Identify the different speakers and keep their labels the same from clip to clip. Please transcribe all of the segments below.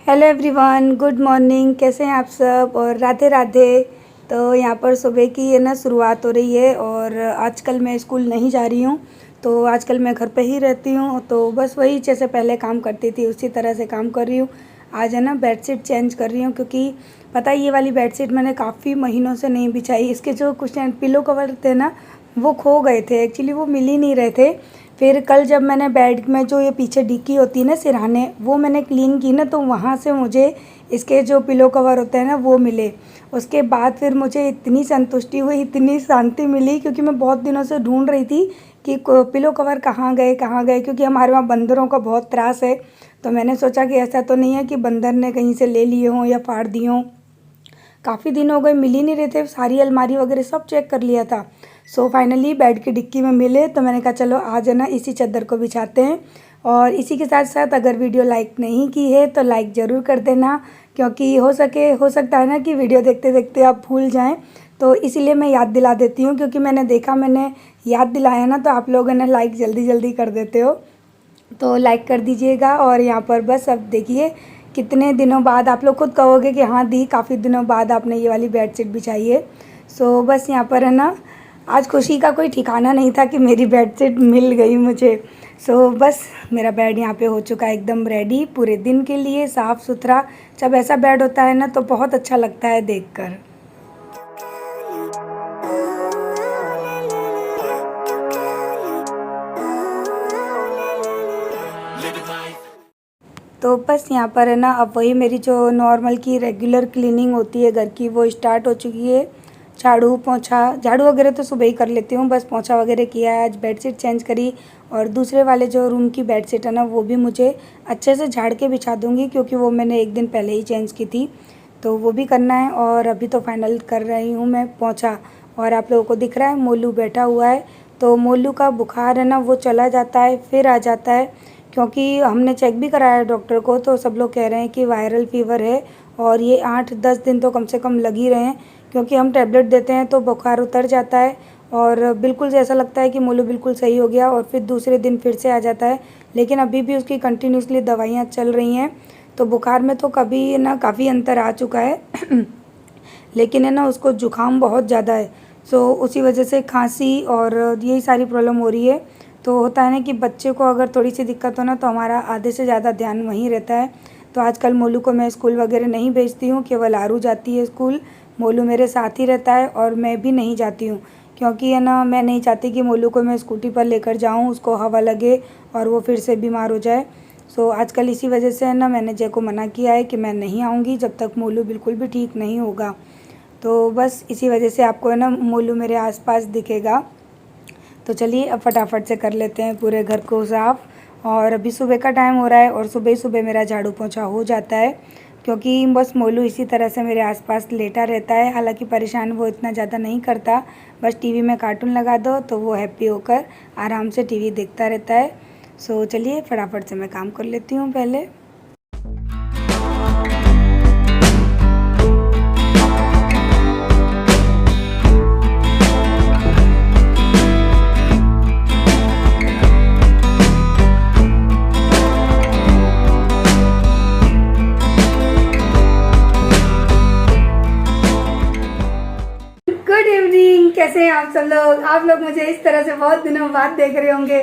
Speaker 1: Hello everyone, good morning. कैसे हैं आप सब और राधे राधे। तो यहाँ पर सुबह की है ना शुरुआत हो रही है और आजकल मैं स्कूल नहीं जा रही हूँ। तो आजकल मैं घर पे ही रहती हूँ। तो बस वही जैसे पहले काम करती थी उसी तरह से काम कर रही हूँ। आज है ना बेडशीट चेंज कर रही हूँ क्योंकि पता है ये वाली बेडशीट मैंने काफ़ी महीनों से नहीं बिछाई। इसके जो कुछ पिलो कवर थे ना वो खो गए थे, एक्चुअली वो मिल ही नहीं रहे थे। फिर कल जब मैंने बेड में जो ये पीछे डिक्की होती है ना सिरहाने, वो मैंने क्लीन की ना, तो वहाँ से मुझे इसके जो पिलो कवर होते हैं ना वो मिले। उसके बाद फिर मुझे इतनी संतुष्टि हुई, इतनी शांति मिली, क्योंकि मैं बहुत दिनों से ढूंढ रही थी कि पिलो कवर कहाँ गए, क्योंकि हमारे वहाँ बंदरों का बहुत त्रास है। तो मैंने सोचा कि ऐसा तो नहीं है कि बंदर ने कहीं से ले लिए हों या फाड़ दिए हों। काफ़ी दिन हो गए, मिल ही नहीं रहे थे, सारी अलमारी वगैरह सब चेक कर लिया था। सो फाइनली बेड की डिक्की में मिले, तो मैंने कहा चलो आज है ना इसी चादर को बिछाते हैं। और इसी के साथ साथ अगर वीडियो लाइक नहीं की है तो लाइक ज़रूर कर देना, क्योंकि हो सकता है ना कि वीडियो देखते देखते आप भूल जाएं। तो इसीलिए मैं याद दिला देती हूँ, क्योंकि मैंने याद दिलाया ना तो आप लोगों ने लाइक जल्दी जल्दी कर देते हो। तो लाइक कर दीजिएगा। और यहाँ पर बस अब देखिए कितने दिनों बाद आप लोग खुद कहोगे कि हाँ दी, काफ़ी दिनों बाद आपने ये वाली बेडशीट बिछाई है। सो बस यहाँ पर है ना आज खुशी का कोई ठिकाना नहीं था कि मेरी बेडशीट मिल गई मुझे। सो बस मेरा बेड यहाँ पे हो चुका है एकदम रेडी पूरे दिन के लिए, साफ़ सुथरा। जब ऐसा बेड होता है ना तो बहुत अच्छा लगता है देखकर। तो बस यहाँ पर है ना अब वही मेरी जो नॉर्मल की रेगुलर क्लीनिंग होती है घर की वो स्टार्ट हो चुकी है। झाड़ू वगैरह तो सुबह ही कर लेती हूँ, बस पोंछा वगैरह किया है, आज बेडशीट चेंज करी। और दूसरे वाले जो रूम की बेडशीट है ना वो भी मुझे अच्छे से झाड़ के बिछा दूँगी, क्योंकि वो मैंने एक दिन पहले ही चेंज की थी। तो वो भी करना है। और अभी तो फाइनल कर रही हूँ मैं पोंछा। और आप लोगों को दिख रहा है मोलू बैठा हुआ है। तो मोलू का बुखार है ना वो चला जाता है फिर आ जाता है, क्योंकि हमने चेक भी कराया डॉक्टर को, तो सब लोग कह रहे हैं कि वायरल फ़ीवर है। और ये 8-10 दिन तो कम से कम लग ही रहे हैं, क्योंकि हम टैबलेट देते हैं तो बुखार उतर जाता है और बिल्कुल जैसा लगता है कि मोलू बिल्कुल सही हो गया, और फिर दूसरे दिन फिर से आ जाता है। लेकिन अभी भी उसकी कंटिन्यूसली दवाइयाँ चल रही हैं। तो बुखार में तो कभी ना काफ़ी अंतर आ चुका है लेकिन है ना उसको जुकाम बहुत ज़्यादा है। सो उसी वजह से खांसी और यही सारी प्रॉब्लम हो रही है। तो होता है ना कि बच्चे को अगर थोड़ी सी दिक्कत हो ना तो हमारा आधे से ज़्यादा ध्यान वहीं रहता है। तो आजकल मोलू को मैं स्कूल वगैरह नहीं भेजती हूँ, केवल आरू जाती है स्कूल। मोलू मेरे साथ ही रहता है और मैं भी नहीं जाती हूँ, क्योंकि है ना मैं नहीं चाहती कि मोलू को मैं स्कूटी पर लेकर जाऊँ, उसको हवा लगे और वो फिर से बीमार हो जाए। सो आजकल इसी वजह से है ना मैंने जय को मना किया है कि मैं नहीं आऊँगी जब तक मोलू बिल्कुल भी ठीक नहीं होगा। तो बस इसी वजह से आपको है ना मोलू मेरे आसपास दिखेगा। तो चलिए अब फटाफट से कर लेते हैं पूरे घर को साफ़। और अभी सुबह का टाइम हो रहा है और सुबह सुबह मेरा झाड़ू पोंछा हो जाता है, क्योंकि बस मोलू इसी तरह से मेरे आसपास लेटा रहता है। हालांकि परेशान वो इतना ज़्यादा नहीं करता, बस टीवी में कार्टून लगा दो तो वो हैप्पी होकर आराम से टीवी देखता रहता है। सो चलिए फटाफट से मैं काम कर लेती हूँ पहले। गुड इवनिंग, कैसे हैं आप सब लोग। आप लोग मुझे इस तरह से बहुत दिनों बाद देख रहे होंगे।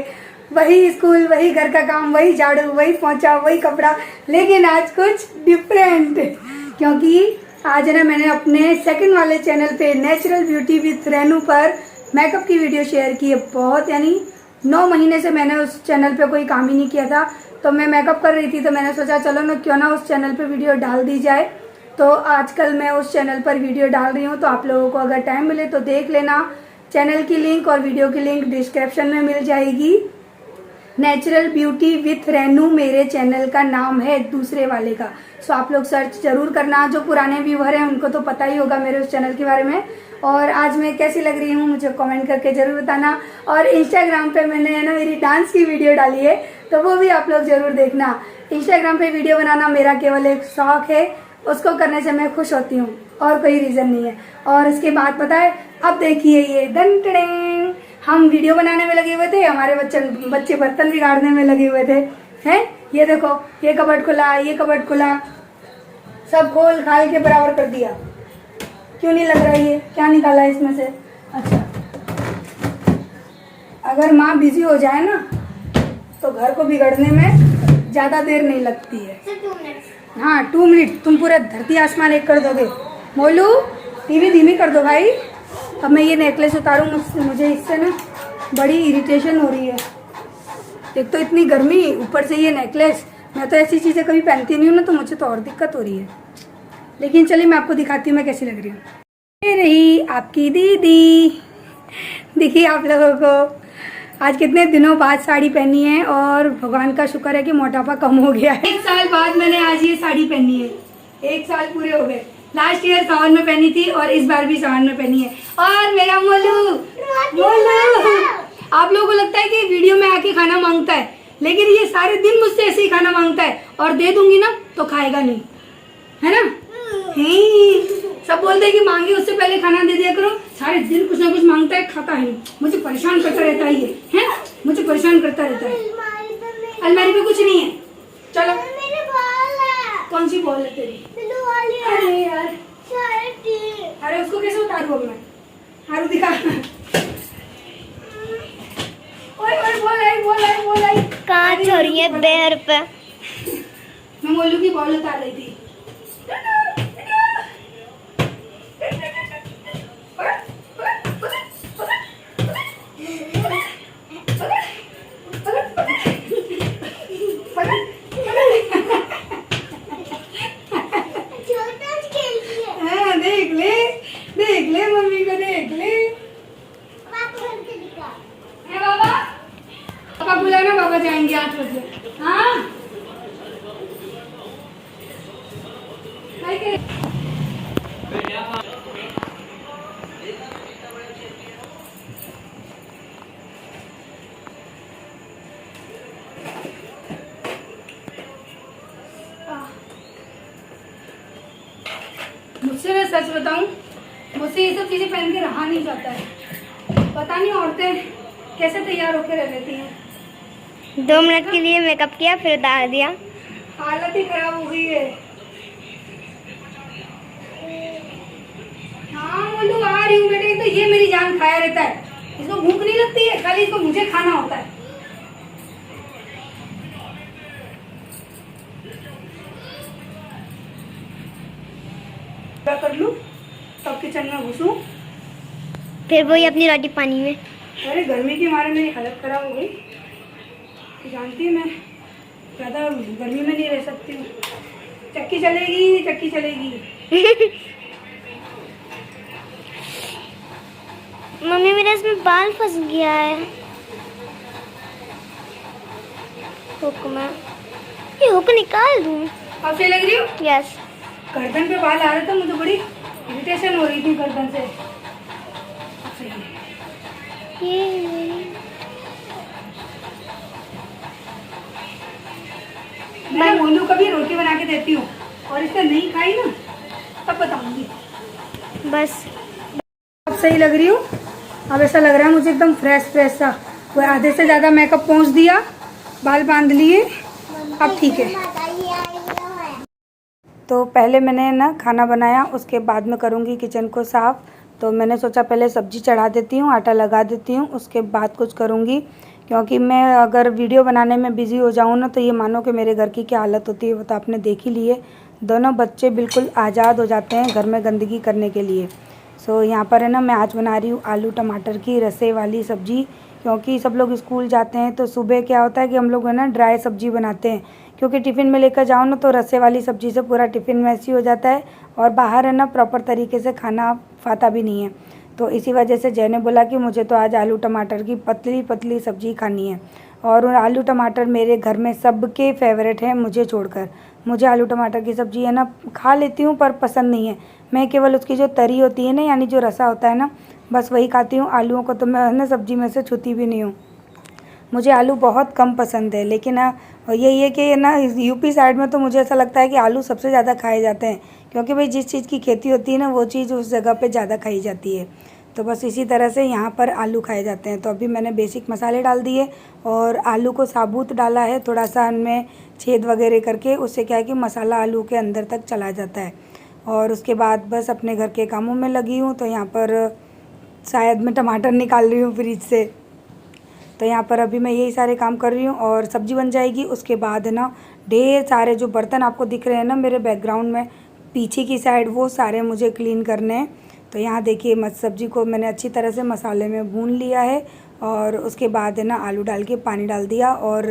Speaker 1: वही स्कूल, वही घर का काम, वही झाड़ू, वही पोंछा, वही कपड़ा, लेकिन आज कुछ डिफरेंट, क्योंकि आज ना मैंने अपने सेकंड वाले चैनल पे नेचुरल ब्यूटी विथ रेनू पर मेकअप की वीडियो शेयर की है। बहुत यानी 9 महीने से मैंने उस चैनल पे कोई काम ही नहीं किया था। तो मैं मेकअप कर रही थी तो मैंने सोचा चलो ना क्यों ना उस चैनल पे वीडियो डाल दी जाए। तो आजकल मैं उस चैनल पर वीडियो डाल रही हूँ, तो आप लोगों को अगर टाइम मिले तो देख लेना। चैनल की लिंक और वीडियो की लिंक डिस्क्रिप्शन में मिल जाएगी। नेचुरल ब्यूटी विथ रेनू मेरे चैनल का नाम है, दूसरे वाले का। सो आप लोग सर्च जरूर करना। जो पुराने व्यूअर हैं उनको तो पता ही होगा मेरे उस चैनल के बारे में। और आज मैं कैसी लग रही हूँ मुझे कमेंट करके जरूर बताना। और इंस्टाग्राम पे मैंने है ना मेरी डांस की वीडियो डाली है, तो वो भी आप लोग जरूर देखना। इंस्टाग्राम पे वीडियो बनाना मेरा केवल एक शौक है, उसको करने से मैं खुश होती हूँ और कोई रीज़न नहीं है। और इसके बाद पता है, अब देखिए ये डंटड़ें, हम वीडियो बनाने में लगे हुए थे, हमारे बच्चे बर्तन बिगाड़ने में लगे हुए थे। हैं ये देखो, ये कबर्ड खुला, ये कबर्ड खुला, सब खोल खाल के बराबर कर दिया। क्यों नहीं लग रहा है? ये क्या निकाला है इसमें से? अच्छा, अगर माँ बिजी हो जाए ना तो घर को बिगड़ने में ज़्यादा देर नहीं लगती है। हाँ 2 मिनट, तुम पूरा धरती आसमान एक कर दोगे। मोलू टीवी धीमी कर दो भाई। अब मैं ये नेकलेस उतारूँ, मुझे इससे ना बड़ी इरिटेशन हो रही है। एक तो इतनी गर्मी, ऊपर से ये नेकलेस। मैं तो ऐसी चीज़ें कभी पहनती नहीं हूँ ना, तो मुझे तो और दिक्कत हो रही है। लेकिन चलिए मैं आपको दिखाती हूँ मैं कैसी लग रही हूँ। ये रही आपकी दीदी, देखिए आप लोगों को आज कितने दिनों बाद साड़ी पहनी है और भगवान का शुक्र है कि मोटापा कम हो गया है। 1 साल बाद मैंने आज ये साड़ी पहनी है। 1 साल पूरे हो गए। लास्ट ईयर सावन में पहनी थी और इस बार भी सावन में पहनी है। और मेरा मोलू आप लोगों को लगता है कि वीडियो में आके खाना मांगता है, लेकिन ये सारे दिन मुझसे ऐसे ही खाना मांगता है और दे दूंगी ना तो खाएगा नहीं, है ना? सब बोलते हैं कि मांगे उससे पहले खाना दे दिया करो। सारे दिन कुछ ना कुछ मांगता है, खाता है नहीं। मुझे परेशान करता रहता है ये, है? मुझे परेशान करता रहता है। अलमारी पे कुछ नहीं है। चलो कौन सी बॉल है तेरी? अरे यार, अरे उसको कैसे उतारूं अब मैं? हारू दिखा। बोल आई।
Speaker 2: कहाँ छोड़ी है पैर पे?
Speaker 1: मैं मोलू की बॉल उतार रही थी। देख ले मम्मी को, देख ले। पापा बुलाना, पापा जाएंगे 8 बजे। हाँ मुझसे मैं सच बताऊं, मुझसे ये सब चीजें पहन के रहा नहीं जाता है। पता नहीं औरतें कैसे तैयार होकर रह लेती हैं।
Speaker 2: 2 मिनट के लिए मेकअप किया फिर उतार दिया।
Speaker 1: हालत ही खराब हो गई है। हाँ बोलू आ रही हूँ बेटे। तो ये मेरी जान खाया रहता है, इसको भूख नहीं लगती है, खाली इसको मुझे खाना होता है। क्या कर लूं? तब किचन में घुसूं,
Speaker 2: फिर वही अपनी रोटी पानी में।
Speaker 1: अरे गर्मी के मारे मेरी हालत खराब हो गई। जानती है मैं ज़्यादा गर्मी में नहीं रह सकती हूँ। चक्की चलेगी, चक्की चलेगी।
Speaker 2: मम्मी मेरा इसमें बाल फंस गया है। हुक में ये हुक निकाल दूँ?
Speaker 1: अब सही लग रही हो?
Speaker 2: यस।
Speaker 1: गर्दन पे बाल आ रहे थे, मुझे बड़ी इरिटेशन हो रही थी गर्दन से। अब सही है। मैं मोलू को भी रोटी बना के देती हूँ और इसने नहीं खाई ना तब बताऊंगी। बस अब सही लग रही हूँ। अब ऐसा लग रहा है मुझे एकदम फ्रेश फ्रेश सा। वो आधे से ज़्यादा मेकअप पहुँच दिया, बाल बांध लिए, अब ठीक है। तो पहले मैंने ना खाना बनाया, उसके बाद में करूँगी किचन को साफ़। तो मैंने सोचा पहले सब्ज़ी चढ़ा देती हूँ, आटा लगा देती हूँ, उसके बाद कुछ करूँगी। क्योंकि मैं अगर वीडियो बनाने में बिज़ी हो जाऊँ ना तो ये मानो कि मेरे घर की क्या हालत होती है वो तो आपने देख ही ली है। दोनों बच्चे बिल्कुल आज़ाद हो जाते हैं घर में गंदगी करने के लिए। सो यहाँ पर है ना मैं आज बना रही हूँ आलू टमाटर की रसे वाली सब्ज़ी। क्योंकि सब लोग स्कूल जाते हैं तो सुबह क्या होता है कि हम लोग है ना ड्राई सब्ज़ी बनाते हैं। क्योंकि टिफ़िन में लेकर जाओ ना तो रसे वाली सब्ज़ी से पूरा टिफ़िन मैसी हो जाता है और बाहर है ना प्रॉपर तरीके से खाना खाता भी नहीं है। तो इसी वजह से जय ने बोला कि मुझे तो आज आलू टमाटर की पतली पतली सब्ज़ी खानी है। और आलू टमाटर मेरे घर में सबके फेवरेट हैं मुझे छोड़कर। मुझे आलू टमाटर की सब्ज़ी है ना खा लेती हूँ पर पसंद नहीं है। मैं केवल उसकी जो तरी होती है ना यानी जो रसा होता है ना बस वही खाती हूँ। आलूओं को तो मैं ना सब्ज़ी में से छूती भी नहीं हूँ। मुझे आलू बहुत कम पसंद है। लेकिन यही है कि ना यूपी साइड में तो मुझे ऐसा लगता है कि आलू सबसे ज़्यादा खाए जाते हैं। क्योंकि भाई जिस चीज़ की खेती होती है ना वो चीज़ उस जगह पे ज़्यादा खाई जाती है। तो बस इसी तरह से यहाँ पर आलू खाए जाते हैं। तो अभी मैंने बेसिक मसाले डाल दिए और आलू को साबुत डाला है। थोड़ा सा उनमें छेद वगैरह करके, उससे क्या है कि मसाला आलू के अंदर तक चला जाता है। और उसके बाद बस अपने घर के कामों में लगी हूँ। तो यहाँ पर शायद मैं टमाटर निकाल रही हूँ फ्रिज से। तो यहाँ पर अभी मैं यही सारे काम कर रही हूँ और सब्ज़ी बन जाएगी। उसके बाद है ना ढेर सारे जो बर्तन आपको दिख रहे हैं ना मेरे बैकग्राउंड में पीछे की साइड, वो सारे मुझे क्लीन करने हैं। तो यहाँ देखिए सब्ज़ी को मैंने अच्छी तरह से मसाले में भून लिया है और उसके बाद है ना आलू डाल के पानी डाल दिया और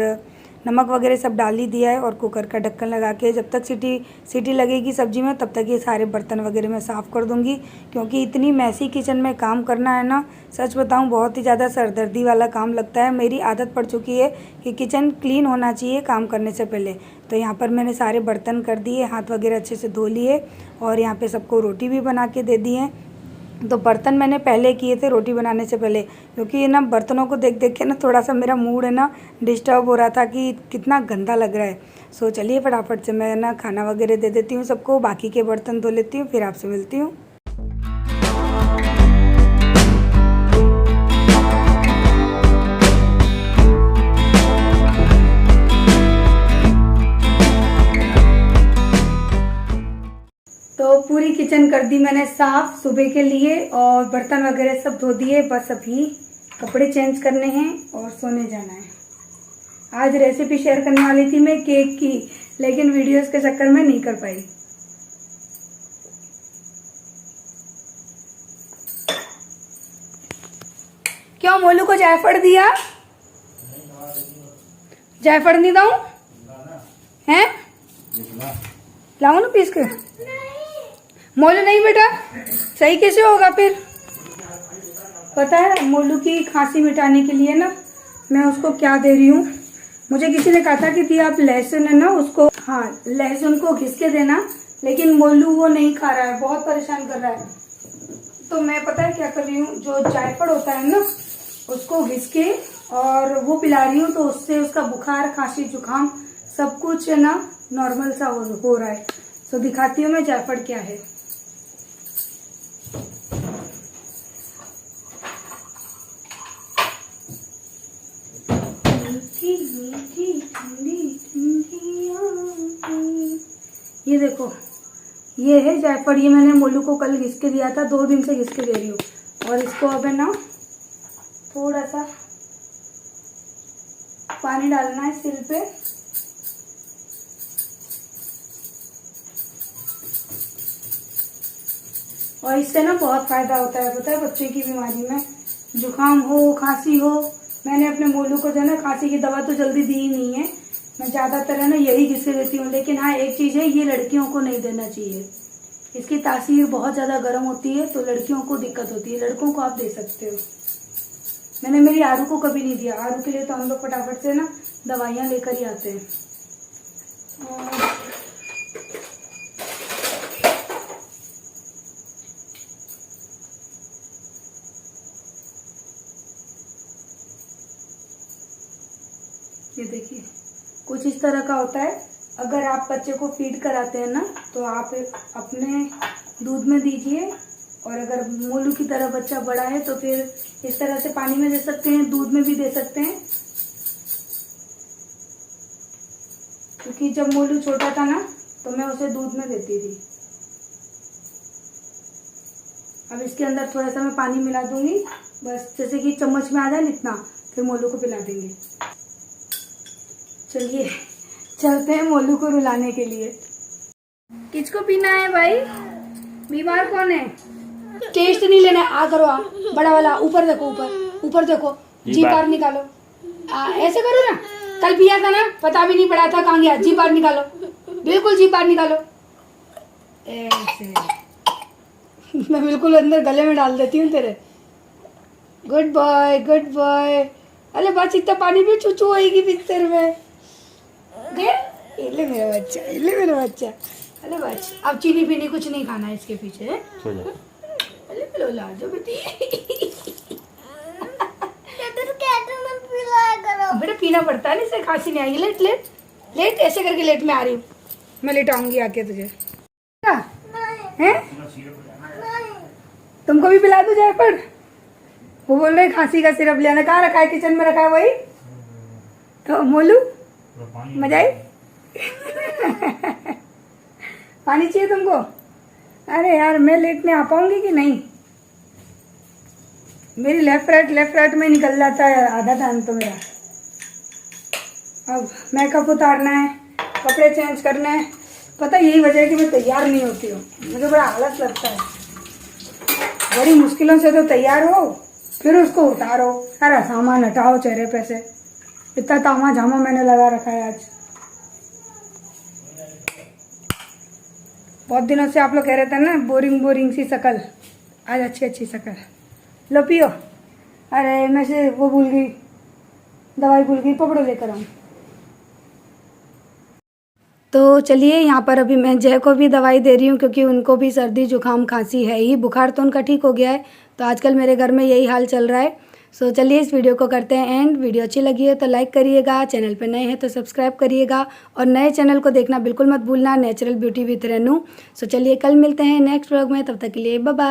Speaker 1: नमक वगैरह सब डाल ही दिया है। और कुकर का ढक्कन लगा के जब तक सीटी लगेगी सब्ज़ी में तब तक ये सारे बर्तन वगैरह मैं साफ़ कर दूँगी। क्योंकि इतनी मैसी किचन में काम करना है ना, सच बताऊँ बहुत ही ज़्यादा सरदर्दी वाला काम लगता है। मेरी आदत पड़ चुकी है कि किचन क्लीन होना चाहिए काम करने से पहले। तो यहाँ पर मैंने सारे बर्तन कर दिए, हाथ वगैरह अच्छे से धो लिए और यहाँ पर सबको रोटी भी बना के दे दी है। तो बर्तन मैंने पहले किए थे रोटी बनाने से पहले, क्योंकि ना बर्तनों को देख देख के ना थोड़ा सा मेरा मूड है ना डिस्टर्ब हो रहा था कि कितना गंदा लग रहा है। सो चलिए फटाफट से मैं ना खाना वगैरह दे देती हूँ सबको, बाकी के बर्तन धो लेती हूँ, फिर आपसे मिलती हूँ। तो पूरी किचन कर दी मैंने साफ सुबह के लिए और बर्तन वगैरह सब धो दिए। बस अभी कपड़े चेंज करने हैं और सोने जाना है। आज रेसिपी शेयर करने वाली थी मैं केक की, लेकिन वीडियोस के चक्कर में नहीं कर पाई। क्यों मोलू को जायफल दिया? जायफल नहीं दूं? हैं? लाऊं ना पीस के? मोलू नहीं बेटा, सही कैसे होगा फिर? पता है मोलू की खांसी मिटाने के लिए ना मैं उसको क्या दे रही हूँ। मुझे किसी ने कहा था कि आप लहसुन है ना उसको, हाँ लहसुन को घिस के देना, लेकिन मोलू वो नहीं खा रहा है, बहुत परेशान कर रहा है। तो मैं पता है क्या कर रही हूँ, जो जायफल होता है ना उसको घिस के और वो पिला रही हूँ। तो उससे उसका बुखार, खांसी, जुकाम सब कुछ है ना नॉर्मल सा हो रहा है। तो दिखाती हूँ मैं जायफल क्या है। ये देखो ये है जायफल, ये मैंने मोलू को कल घिस के दिया था, 2 दिन से घिस के दे रही हूँ। और इसको अब है ना थोड़ा सा पानी डालना है सिर पे और इससे ना बहुत फायदा होता है। पता है बच्चे की बीमारी में, जुकाम हो, खांसी हो, मैंने अपने मोलू को जो है ना खांसी की दवा तो जल्दी दी ही नहीं है, मैं ज्यादातर है ना यही घिस के देती हूँ। लेकिन हाँ एक चीज है, ये लड़कियों को नहीं देना चाहिए, इसकी तासीर बहुत ज्यादा गर्म होती है, तो लड़कियों को दिक्कत होती है। लड़कों को आप दे सकते हो। मैंने मेरी आरू को कभी नहीं दिया, आरू के लिए तो हम लोग फटाफट से ना दवाइयाँ लेकर ही आते हैं। ये देखिए कुछ इस तरह का होता है। अगर आप बच्चे को फीड कराते हैं ना तो आप अपने दूध में दीजिए, और अगर मोलू की तरह बच्चा बड़ा है तो फिर इस तरह से पानी में दे सकते हैं, दूध में भी दे सकते हैं। क्योंकि जब मोलू छोटा था ना तो मैं उसे दूध में देती थी। अब इसके अंदर थोड़ा सा मैं पानी मिला दूंगी, बस जैसे कि चम्मच में आ जाए इतना, फिर मोलू को पिला देंगे। चलिए चलते हैं मोलू को रुलाने के लिए। किसको पीना है भाई? बीमार कौन है? टेस्ट नहीं लेना है, आ करो आ, बड़ा वाला, ऊपर देखो, ऊपर देखो, जी बाहर निकालो। ऐसे करो ना, कल पिया था ना, पता भी नहीं पड़ा था कहाँ गया, जी बाहर निकालो, बिल्कुल जी बाहर निकालो ऐसे। मैं बिल्कुल अंदर गले में डाल देती हूँ तेरे। Good boy, good boy. अरे बस इतना पानी भी चूचू होएगी बिस्तर में। ये ले मेरा बच्चा, ये ले मेरा बच्चा। अरे बस अब चीनी पीनी कुछ नहीं खाना है इसके पीछे। अरे पिलो ला जो बेटी। बेटा पीना पड़ता है ना, इसे खांसी नहीं आएगी। लेट लेट लेट, ऐसे करके लेट में आ रही हूँ, मैं लेटाऊंगी आके तुझे। हैं? तुमको भी पिला दूं जायफल? वो बोल रहे खांसी का सिरप लेना। कहाँ रखा है? किचन में रखा है वही। तो मोलू मजा आई? पानी चाहिए तुमको? अरे यार मैं लेटने आ पाऊंगी कि नहीं? मेरी लेफ्ट राइट में निकल जाता है आधा टाइम तो मेरा। अब मेकअप उतारना है, कपड़े चेंज करने हैं। पता है यही वजह है कि मैं तैयार नहीं होती हूँ, मुझे बड़ा आलस लगता है। बड़ी मुश्किलों से तो तैयार हो, फिर उसको उतारो, सारा सामान हटाओ चेहरे पे से। इतना तामा झामा मैंने लगा रखा है आज। बहुत दिनों से आप लोग कह रहे थे ना बोरिंग सी शकल, आज अच्छी शकल। लो पियो। अरे मैं से वो भूल गई, दवाई भूल गई, पकड़ो लेकर आऊँ। तो चलिए यहाँ पर अभी मैं जय को भी दवाई दे रही हूँ, क्योंकि उनको भी सर्दी जुकाम खांसी है ही। बुखार तो उनका ठीक हो गया है, तो आजकल मेरे घर में यही हाल चल रहा है। सो चलिए इस वीडियो को करते हैं एंड। वीडियो अच्छी लगी है तो लाइक करिएगा, चैनल पर नए हैं तो सब्सक्राइब करिएगा, और नए चैनल को देखना बिल्कुल मत भूलना, नेचुरल ब्यूटी विद रेनू। सो चलिए कल मिलते हैं नेक्स्ट व्लॉग में, तब तक के लिए बाय बाय।